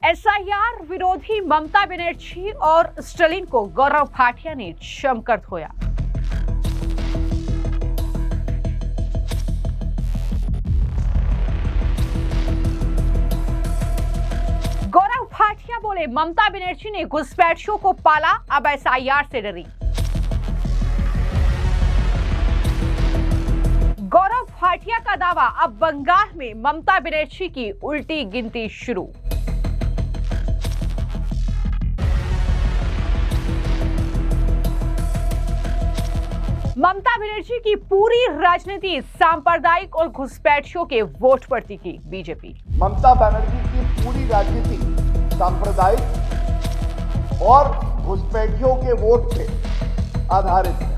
SIR विरोधी ममता बनर्जी और Stalin को गौरव भाटिया ने जमकर धोया। गौरव भाटिया बोले, ममता बनर्जी ने घुसपैठियों को पाला, अब एसआईआर से डरी। गौरव भाटिया का दावा, अब बंगाल में ममता बनर्जी की उल्टी गिनती शुरू। ममता बनर्जी की पूरी राजनीति सांप्रदायिक और घुसपैठियों के वोट पर टिकी बीजेपी। ममता बनर्जी की पूरी राजनीति सांप्रदायिक और घुसपैठियों के वोट पे आधारित है।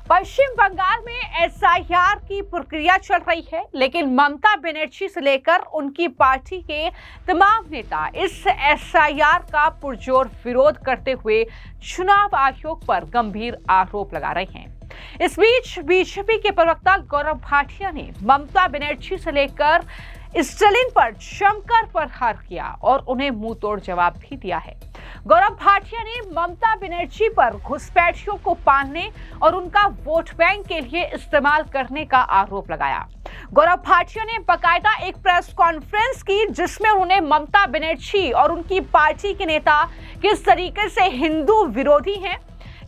पश्चिम बंगाल में एसआईआर की प्रक्रिया चल रही है, लेकिन ममता बनर्जी से लेकर उनकी पार्टी के तमाम नेता इस एसआईआर का पुरजोर विरोध करते हुए चुनाव आयोग पर गंभीर आरोप लगा रहे हैं। इस बीच बीजेपी के प्रवक्ता गौरव भाटिया ने ममता बनर्जी से लेकर स्टालिन पर जमकर प्रहार किया और उन्हें मुंहतोड़ जवाब भी दिया है। गौरव भाटिया ने ममता बनर्जी पर घुसपैठियों को पालने और उनका वोट बैंक के लिए इस्तेमाल करने का आरोप लगाया। गौरव भाटिया ने बाकायदा एक प्रेस कॉन्फ्रेंस की, जिसमें उन्होंने ममता बनर्जी और उनकी पार्टी के नेता किस तरीके से हिंदू विरोधी हैं,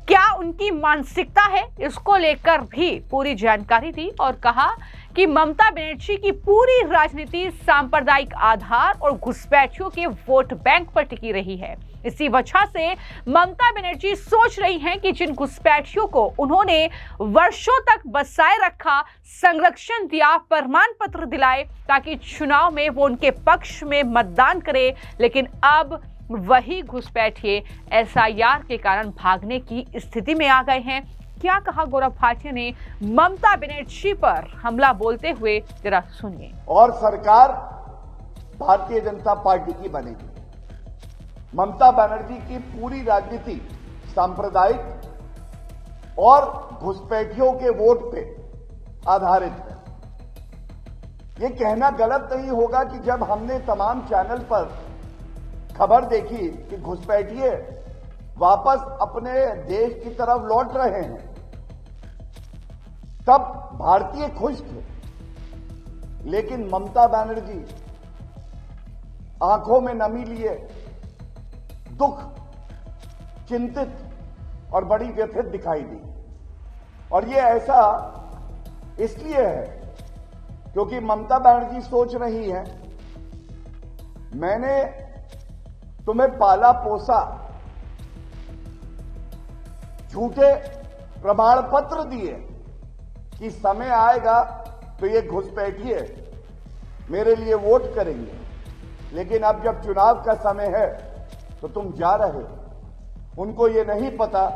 क्या उनकी मानसिकता है, इसको लेकर भी पूरी जानकारी दी और कहा कि ममता बनर्जी की पूरी राजनीति सांप्रदायिक आधार और घुसपैठियों के वोट बैंक पर टिकी रही है। इसी वजह से ममता बनर्जी सोच रही हैं कि जिन घुसपैठियों को उन्होंने वर्षों तक बसाए रखा, संरक्षण दिया, प्रमाण पत्र दिलाए ताकि चुनाव में वो उनके पक्ष में मतदान करे, लेकिन अब वही घुसपैठिए एसआईआर के कारण भागने की स्थिति में आ गए हैं। क्या कहा गौरव भाटिया ने ममता बनर्जी पर हमला बोलते हुए, जरा सुनिए। और सरकार भारतीय जनता पार्टी की बनेगी। ममता बनर्जी की पूरी राजनीति सांप्रदायिक और घुसपैठियों के वोट पे आधारित है। ये कहना गलत नहीं होगा कि जब हमने तमाम चैनल पर खबर देखी कि घुसपैठिए वापस अपने देश की तरफ लौट रहे हैं, तब भारतीय खुश थे। लेकिन ममता बनर्जी आंखों में नमी लिए, दुख, चिंतित और बड़ी व्यथित दिखाई दी। और ये ऐसा इसलिए है क्योंकि ममता बनर्जी सोच रही है, मैंने तुम्हें पाला पोसा, झूठे प्रमाण पत्र दिए कि समय आएगा तो ये घुसपैठिए मेरे लिए वोट करेंगे, लेकिन अब जब चुनाव का समय है तो तुम जा रहे हो। उनको ये नहीं पता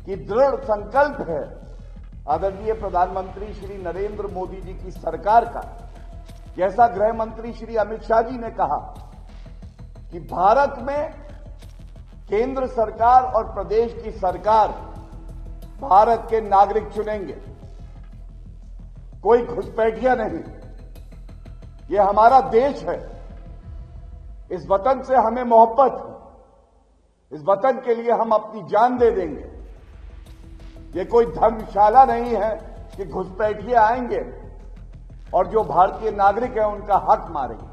कि दृढ़ संकल्प है आदरणीय प्रधानमंत्री श्री नरेंद्र मोदी जी की सरकार का, जैसा गृह मंत्री श्री अमित शाह जी ने कहा कि भारत में केंद्र सरकार और प्रदेश की सरकार भारत के नागरिक चुनेंगे, कोई घुसपैठिया नहीं। ये हमारा देश है, इस वतन से हमें मोहब्बत है, इस वतन के लिए हम अपनी जान दे देंगे। ये कोई धर्मशाला नहीं है कि घुसपैठिए आएंगे और जो भारतीय नागरिक हैं उनका हक मारेंगे।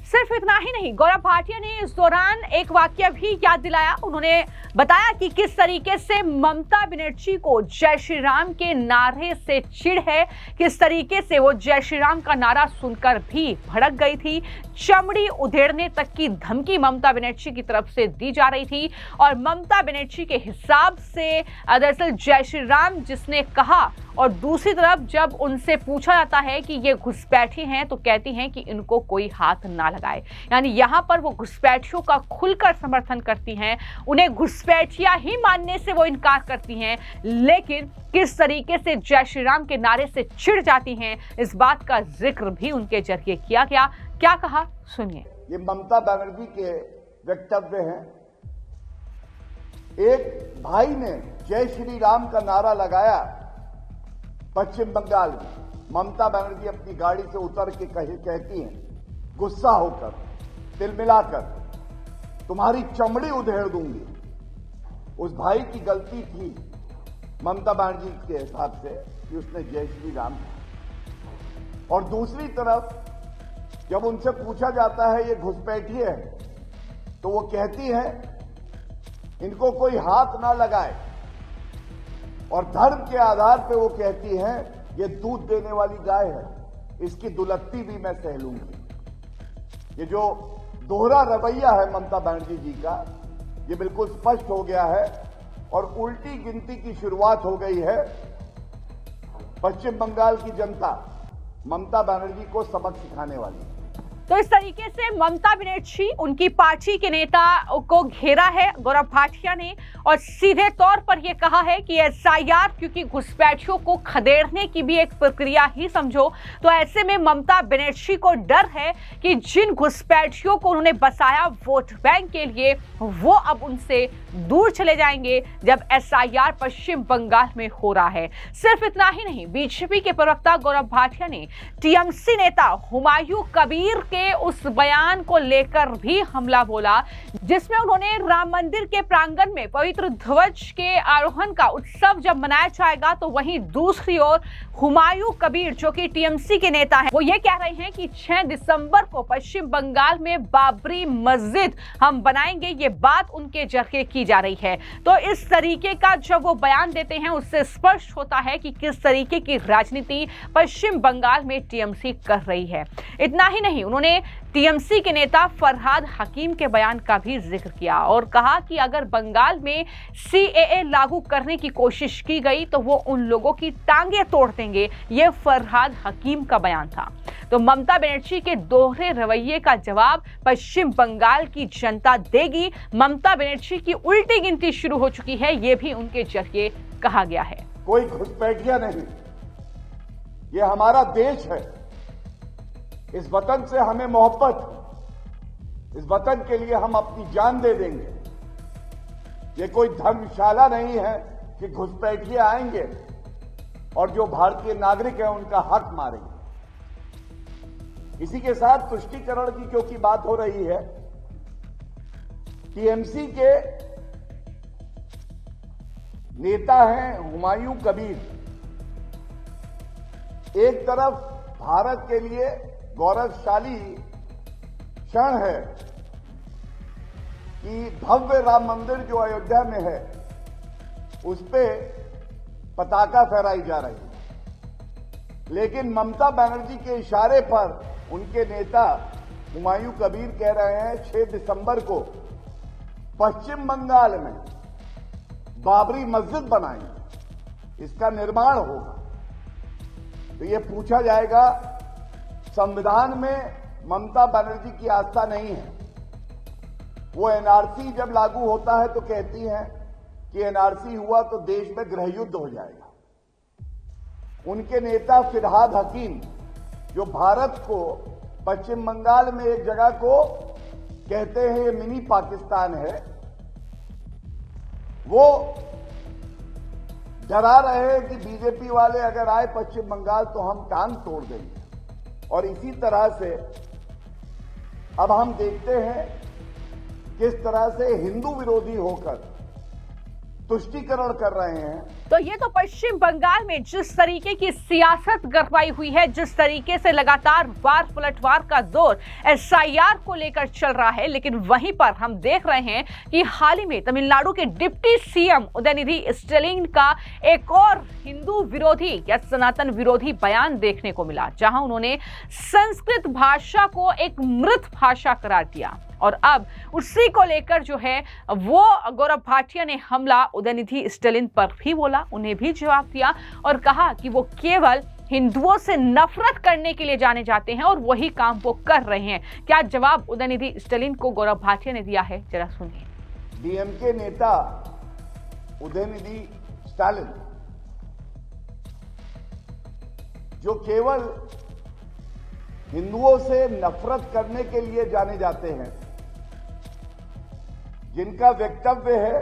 सिर्फ इतना ही नहीं, गौरव भाटिया ने इस दौरान एक वाकया भी याद दिलाया। उन्होंने बताया कि किस तरीके से ममता बनर्जी को जय श्री राम के नारे से चिढ़ है, किस तरीके से वो जय श्री राम का नारा सुनकर भी भड़क गई थी। चमड़ी उधेड़ने तक की धमकी ममता बनर्जी की तरफ से दी जा रही थी और ममता बनर्जी के हिसाब से दरअसल जय श्री राम जिसने कहा, और दूसरी तरफ जब उनसे पूछा जाता है कि ये घुसपैठी हैं तो कहती हैं कि इनको कोई हाथ ना लगाए। यानी यहाँ पर वो घुसपैठियों का खुलकर समर्थन करती हैं, उन्हें घुसपैठिया ही मानने से वो इनकार करती हैं, लेकिन किस तरीके से जय श्री राम के नारे से चिढ़ जाती हैं, इस बात का जिक्र भी उनके जरिए किया गया। क्या कहा, सुनिए। ये ममता बनर्जी के वक्तव्य हैं। एक भाई ने जय श्री राम का नारा लगाया पश्चिम बंगाल में। ममता बनर्जी अपनी गाड़ी से उतर के कहती हैं गुस्सा होकर तिलमिलाकर तुम्हारी चमड़ी उधेड़ दूंगी। उस भाई की गलती थी ममता बनर्जी के हिसाब से कि उसने जय श्री राम कहा। और दूसरी तरफ जब उनसे पूछा जाता है ये घुसपैठिए है, तो वो कहती है इनको कोई हाथ ना लगाए, और धर्म के आधार पे वो कहती है ये दूध देने वाली गाय है, इसकी दुलत्ती भी मैं सह लूंगी। ये जो दोहरा रवैया है ममता बनर्जी जी का, ये बिल्कुल स्पष्ट हो गया है और उल्टी गिनती की शुरुआत हो गई है। पश्चिम बंगाल की जनता ममता बनर्जी को सबक सिखाने वाली है। तो इस तरीके से ममता बनर्जी उनकी पार्टी के नेता को घेरा है गौरव भाटिया ने, और सीधे तौर पर यह कहा है कि एसआईआर क्योंकि घुसपैठियों को खदेड़ने की भी एक प्रक्रिया ही समझो। तो ऐसे में ममता बनर्जी को डर है कि जिन घुसपैठियों को उन्होंने बसाया वोट बैंक के लिए, वो अब उनसे दूर चले जाएंगे जब एसआईआर पश्चिम बंगाल में हो रहा है। सिर्फ इतना ही नहीं, बीजेपी के प्रवक्ता गौरव भाटिया ने टीएमसी नेता हुमायूं कबीर के उस बयान को लेकर भी हमला बोला जिसमें उन्होंने राम मंदिर के प्रांगण में पवित्र ध्वज के आरोहण का उत्सव जब मनाया जाएगा, तो वहीं दूसरी ओर हुमायूं कबीर जो कि टीएमसी के नेता हैं, वो ये कह रहे हैं कि 6 दिसंबर को पश्चिम बंगाल में बाबरी मस्जिद हम बनाएंगे। ये बात उनके जरिए की जा रही है। तो इस तरीके का जब वो बयान देते हैं, उससे स्पष्ट होता है कि किस तरीके की राजनीति पश्चिम बंगाल में टीएमसी कर रही है। इतना ही नहीं, उन्होंने टीएमसी के नेता फरहाद हकीम के बयान का भी जिक्र किया और कहा कि अगर बंगाल में सीएए लागू करने की कोशिश की गई तो वो उन लोगों की टांगे तोड़ देंगे। ये फरहाद हकीम का बयान था। तो ममता बनर्जी के दोहरे रवैये का जवाब पश्चिम बंगाल की जनता देगी। ममता बनर्जी की उल्टी गिनती शुरू हो चुकी है, ये भी उनके जरिए कहा गया है। कोई घुसपैठिया नहीं, ये हमारा देश है। इस वतन से हमें मोहब्बत है। इस वतन के लिए हम अपनी जान दे देंगे। ये कोई धर्मशाला नहीं है कि घुसपैठिए आएंगे और जो भारतीय नागरिक हैं उनका हक मारेंगे। इसी के साथ तुष्टीकरण की क्योंकि बात हो रही है, टीएमसी के नेता हैं हुमायूं कबीर। एक तरफ भारत के लिए गौरवशाली क्षण है कि भव्य राम मंदिर जो अयोध्या में है उस पे पताका फहराई जा रही है, लेकिन ममता बनर्जी के इशारे पर उनके नेता हुमायूं कबीर कह रहे हैं 6 दिसंबर को पश्चिम बंगाल में बाबरी मस्जिद बनाएंगे, इसका निर्माण होगा। तो ये पूछा जाएगा, संविधान में ममता बनर्जी की आस्था नहीं है। वो एनआरसी जब लागू होता है तो कहती हैं कि एनआरसी हुआ तो देश में गृह युद्ध हो जाएगा। उनके नेता फरहाद हकीम जो भारत को पश्चिम बंगाल में एक जगह को कहते हैं ये मिनी पाकिस्तान है, वो डरा रहे हैं कि बीजेपी वाले अगर आए पश्चिम बंगाल तो हम टांग तोड़ देंगे। और इसी तरह से अब हम देखते हैं किस तरह से हिंदू विरोधी होकर तुष्टीकरण कर रहे हैं। तो ये तो पश्चिम बंगाल में जिस तरीके की सियासत गरमाई हुई है, जिस तरीके से लगातार वार पलटवार का दौर एसआईआर को लेकर चल रहा है, लेकिन वहीं पर हम देख रहे हैं कि हाल ही में तमिलनाडु के डिप्टी सीएम उदयनिधि स्टैलिन का एक और हिंदू विरोधी या सनातन विरोधी बयान देखने को मिला, जहां उन्होंने संस्कृत भाषा को एक मृत भाषा करार दिया। और अब उसी को लेकर जो है वो गौरव भाटिया ने हमला उदयनिधि स्टैलिन पर भी बोला, उन्हें भी जवाब दिया और कहा कि वो केवल हिंदुओं से नफरत करने के लिए जाने जाते हैं और वही काम वो कर रहे हैं। क्या जवाब उदयनिधि स्टैलिन को गौरव भाटिया ने दिया है, जरा सुनिए। डीएमके नेता उदयनिधि स्टैलिन जो केवल हिंदुओं से नफरत करने के लिए जाने जाते हैं, जिनका वक्तव्य है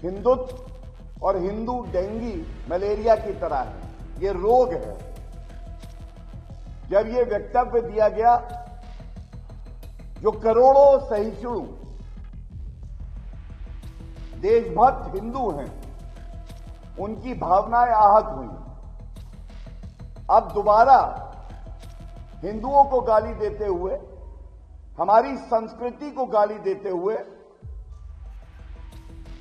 हिंदुत्व और हिंदू डेंगू मलेरिया की तरह है, ये रोग है। जब ये वक्तव्य दिया गया जो करोड़ों सहिष्णु देशभक्त हिंदू हैं, उनकी भावनाएं आहत हुई। अब दोबारा हिंदुओं को गाली देते हुए, हमारी संस्कृति को गाली देते हुए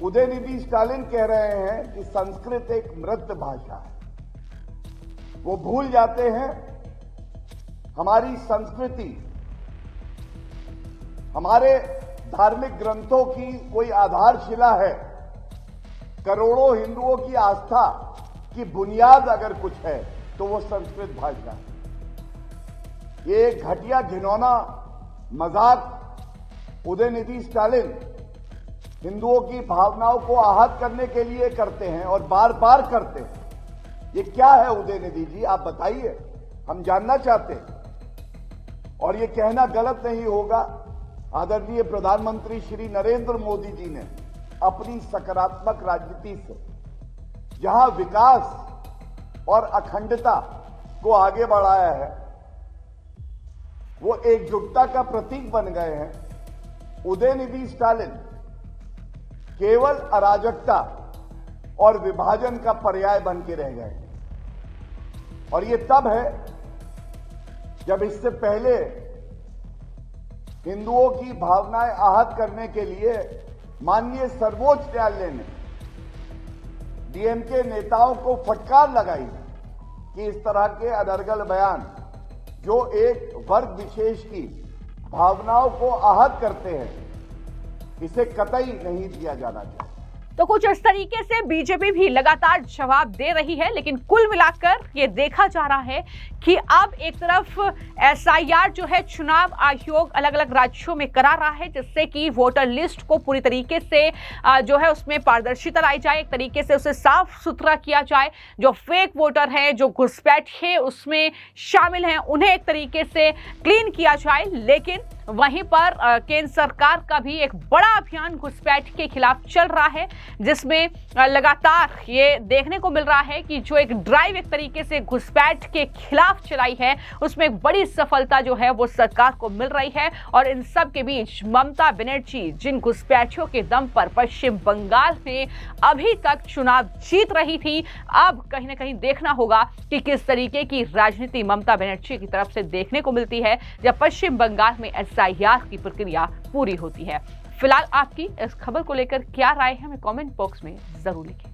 उदयनिधि स्टालिन कह रहे हैं कि संस्कृत एक मृत भाषा है। वो भूल जाते हैं हमारी संस्कृति, हमारे धार्मिक ग्रंथों की कोई आधारशिला है। करोड़ों हिंदुओं की आस्था की बुनियाद अगर कुछ है तो वो संस्कृत भाषा है। ये घटिया घिनौना मजाक उदयनिधि स्टालिन हिंदुओं की भावनाओं को आहत करने के लिए करते हैं और बार बार करते हैं। ये क्या है उदयनिधि जी, आप बताइए, हम जानना चाहते हैं। और ये कहना गलत नहीं होगा, आदरणीय प्रधानमंत्री श्री नरेंद्र मोदी जी ने अपनी सकारात्मक राजनीति से जहां विकास और अखंडता को आगे बढ़ाया है, वो एकजुटता का प्रतीक बन गए हैं। उदयनिधि स्टालिन केवल अराजकता और विभाजन का पर्याय बन के रह गए। और ये तब है जब इससे पहले हिंदुओं की भावनाएं आहत करने के लिए माननीय सर्वोच्च न्यायालय ने डीएमके नेताओं को फटकार लगाई कि इस तरह के अनर्गल बयान जो एक वर्ग विशेष की भावनाओं को आहत करते हैं, इसे कतई नहीं दिया जाना चाहिए। तो कुछ इस तरीके से बीजेपी भी लगातार जवाब दे रही है, लेकिन कुल मिलाकर ये देखा जा रहा है कि अब एक तरफ एसआईआर जो है चुनाव आयोग अलग अलग राज्यों में करा रहा है, जिससे कि वोटर लिस्ट को पूरी तरीके से जो है उसमें पारदर्शिता लाई जाए, एक तरीके से उसे साफ सुथरा किया जाए। जो फेक वोटर हैं, जो घुसपैठिए उसमें शामिल हैं, उन्हें एक तरीके से क्लीन किया जाए। लेकिन वहीं पर केंद्र सरकार का भी एक बड़ा अभियान घुसपैठ के खिलाफ चल रहा है, जिसमें लगातार ये देखने को मिल रहा है कि जो एक ड्राइव एक तरीके से घुसपैठ के खिलाफ चलाई है, उसमें एक बड़ी सफलता जो है वो सरकार को मिल रही है। और इन सब के बीच ममता बनर्जी जिन घुसपैठियों के दम पर पश्चिम बंगाल में अभी तक चुनाव जीत रही थी, अब कहीं ना कहीं देखना होगा कि किस तरीके की राजनीति ममता बनर्जी की तरफ से देखने को मिलती है जब पश्चिम बंगाल में एसआईआर की प्रक्रिया पूरी होती है। फिलहाल आपकी इस खबर को लेकर क्या राय है, हमें कमेंट बॉक्स में जरूर लिखें।